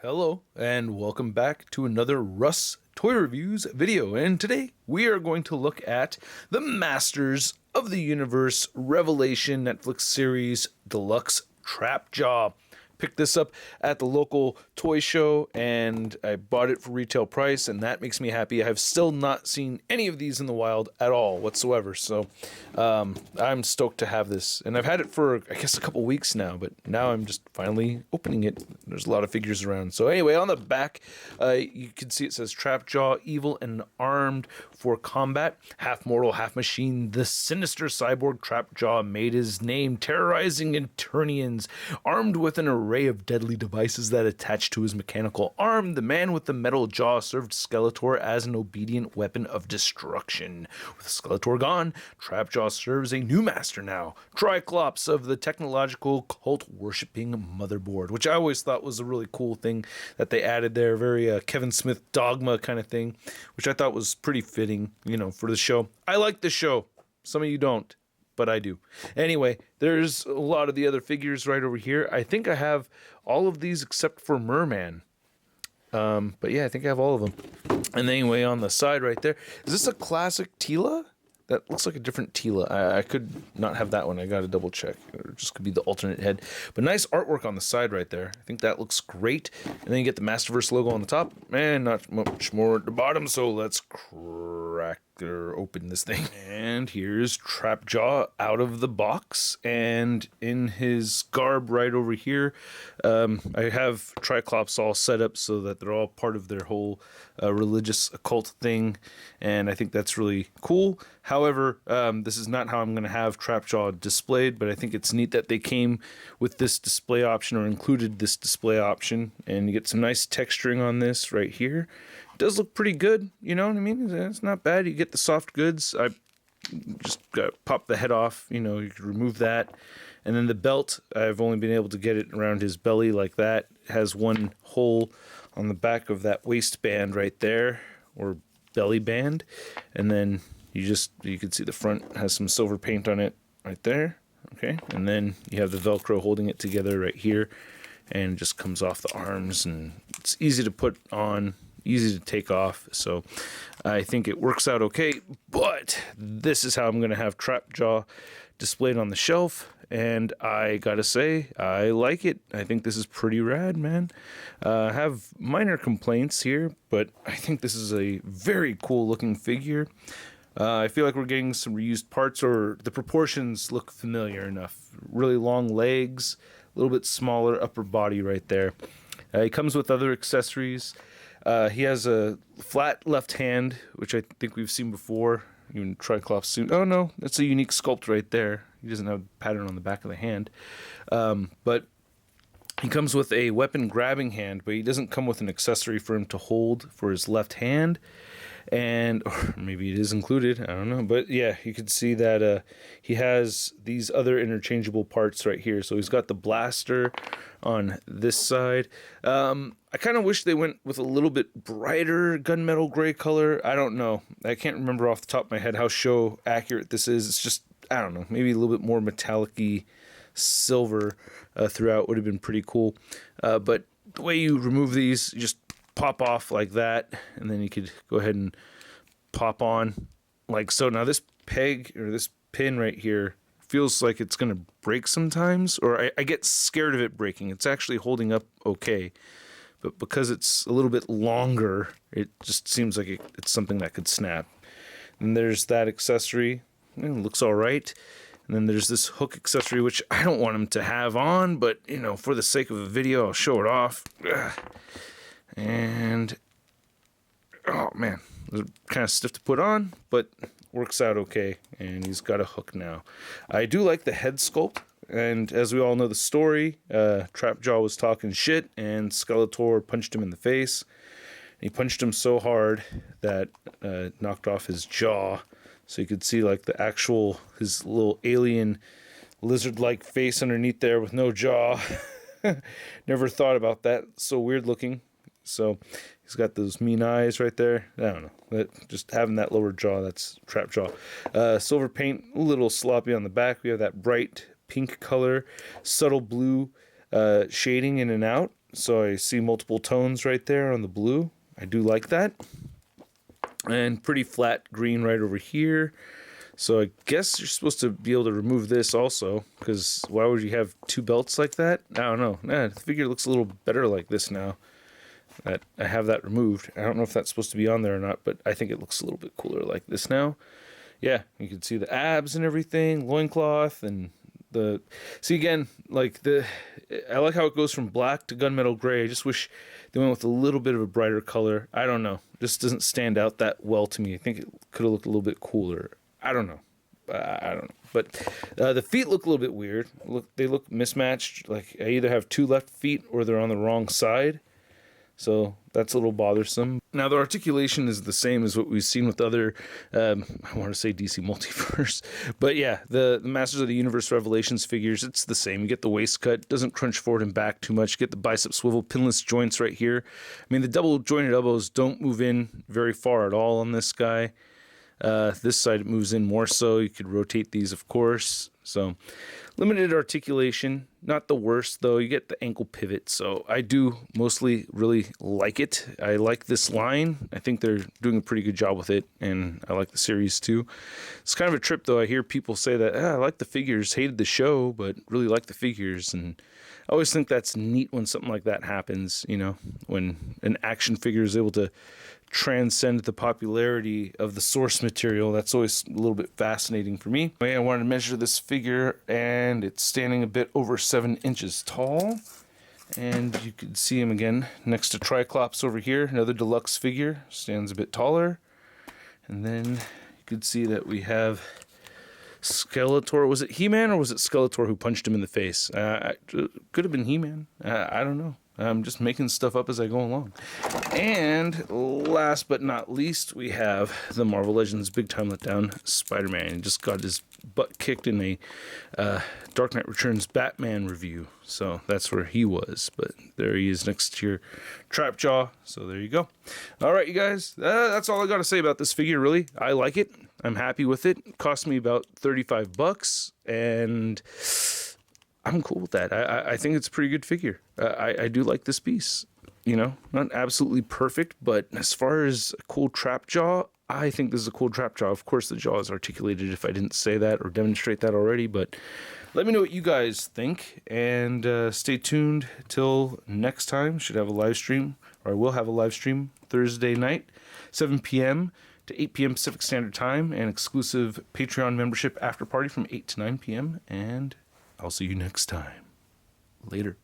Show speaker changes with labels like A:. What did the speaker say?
A: Hello, and welcome back to another Russ Toy Reviews video. And today we are going to look at the Masters of the Universe Revelation Netflix series Deluxe Trap Jaw. Picked this up at the local toy show and I bought it for retail price, and that makes me happy. I have still not seen any of these in the wild at all whatsoever, so I'm stoked to have this. And I've had it for, I guess, a couple weeks now, but now I'm just finally opening it. There's a lot of figures around. So anyway, on the back, you can see it says Trapjaw, evil and armed for combat. Half mortal, half machine, the sinister cyborg Trapjaw made his name, terrorizing Eternians. Armed with an array of deadly devices that attach to his mechanical arm, the man with the metal jaw served Skeletor as an obedient weapon of destruction. With Skeletor gone, Trapjaw serves a new master now, Triclops of the technological cult-worshipping motherboard, which I always thought was a really cool thing that they added there. Very Kevin Smith Dogma kind of thing, which I thought was pretty fitting, for the show. I like the show. Some of you don't, but I do. Anyway, there's a lot of the other figures right over here. I think I have all of these except for Merman. But yeah, I think I have all of them. And anyway, on the side right there, is this a classic Tila? That looks like a different Tila. I could not have that one. I got to double check. It just could be the alternate head. But nice artwork on the side right there. I think that looks great. And then you get the Masterverse logo on the top. And not much more at the bottom. So let's crack or open this thing. And here's Trapjaw out of the box. And in his garb right over here, I have Triclops all set up so that they're all part of their whole religious occult thing. And I think that's really cool. However, this is not how I'm going to have Trapjaw displayed, but I think it's neat that they came with this display option, or included this display option, and you get some nice texturing on this right here. It does look pretty good, you know what I mean? It's not bad. You get the soft goods. I just pop the head off, you can remove that. And then the belt, I've only been able to get it around his belly like that. It has one hole on the back of that waistband right there, or belly band, and then you can see the front has some silver paint on it right there. Okay, and then you have the Velcro holding it together right here, and it just comes off the arms, and it's easy to put on, easy to take off. So I think it works out okay. But this is how I'm going to have Trapjaw displayed on the shelf, and I gotta say, I like it. I think this is pretty rad, man. I have minor complaints here, but I think this is a very cool looking figure. I feel like we're getting some reused parts, or the proportions look familiar enough. Really long legs, a little bit smaller upper body right there. He comes with other accessories. He has a flat left hand, which I think we've seen before. Even Triclops suit. Oh no, that's a unique sculpt right there. He doesn't have a pattern on the back of the hand. But he comes with a weapon grabbing hand, but he doesn't come with an accessory for him to hold for his left hand. And or maybe it is included, I don't know, but yeah, you can see that he has these other interchangeable parts right here. So he's got the blaster on this side. I kind of wish they went with a little bit brighter gunmetal gray color. I don't know, I can't remember off the top of my head how show accurate this is. It's just, I don't know, maybe a little bit more metallic-y silver throughout would have been pretty cool. But the way you remove these, you just pop off like that, and then you could go ahead and pop on like so. Now this peg, or this pin right here, feels like it's gonna break sometimes, or I get scared of it breaking. It's actually holding up okay, but because it's a little bit longer, it just seems like it's something that could snap. And there's that accessory, it looks all right. And then there's this hook accessory, which I don't want him to have on, but for the sake of a video, I'll show it off. Ugh. And oh man, it's kind of stiff to put on, but works out okay. And he's got a hook now. I do like the head sculpt, and as we all know the story, Trapjaw was talking shit, and Skeletor punched him in the face. He punched him so hard that knocked off his jaw, so you could see like the actual, his little alien lizard-like face underneath there with no jaw. Never thought about that. So weird looking. So he's got those mean eyes right there. I don't know. Just having that lower jaw, that's Trapjaw. Silver paint, a little sloppy on the back. We have that bright pink color, subtle blue shading in and out. So I see multiple tones right there on the blue. I do like that. And pretty flat green right over here. So I guess you're supposed to be able to remove this also, because why would you have two belts like that? I don't know. Nah, the figure looks a little better like this now that I have that removed. I don't know if that's supposed to be on there or not, but I think it looks a little bit cooler like this now. Yeah, you can see the abs and everything, loincloth, and the... See, again, like I like how it goes from black to gunmetal gray. I just wish they went with a little bit of a brighter color. I don't know. Just doesn't stand out that well to me. I think it could have looked a little bit cooler. I don't know. I don't know. But the feet look a little bit weird. They look mismatched. Like I either have two left feet or they're on the wrong side. So that's a little bothersome. Now the articulation is the same as what we've seen with other, I want to say DC Multiverse. But yeah, the Masters of the Universe Revelations figures, it's the same. You get the waist cut, doesn't crunch forward and back too much. You get the bicep swivel, pinless joints right here. I mean, the double jointed elbows don't move in very far at all on this guy. This side it moves in more so. You could rotate these, of course. So limited articulation, not the worst though. You get the ankle pivot, so I do mostly really like it. I like this line. I think they're doing a pretty good job with it, and I like the series too. It's kind of a trip though. I hear people say that I like the figures, hated the show, but really like the figures, and I always think that's neat when something like that happens, you know, when an action figure is able to transcend the popularity of the source material. That's always a little bit fascinating for me. I wanted to measure this figure, and it's standing a bit over 7 inches tall. And you can see him again next to Triclops over here. Another deluxe figure, stands a bit taller. And then you could see that we have Skeletor. Was it He-Man or was it Skeletor who punched him in the face? Could have been He-Man. I don't know. I'm just making stuff up as I go along. And last but not least, we have the Marvel Legends Big Time Letdown Spider-Man. He just got his butt kicked in a Dark Knight Returns Batman review. So that's where he was. But there he is next to your Trapjaw. So there you go. All right, you guys. That's all I got to say about this figure, really. I like it. I'm happy with it. It cost me about $35. And I'm cool with that. I think it's a pretty good figure. I do like this piece. You know, not absolutely perfect, but as far as a cool trap jaw, I think this is a cool trap jaw. Of course, the jaw is articulated if I didn't say that or demonstrate that already, but let me know what you guys think, and stay tuned till next time. Should have a live stream, or I will have a live stream Thursday night, 7 p.m. to 8 p.m. Pacific Standard Time, and exclusive Patreon membership after party from 8 to 9 p.m., and I'll see you next time. Later.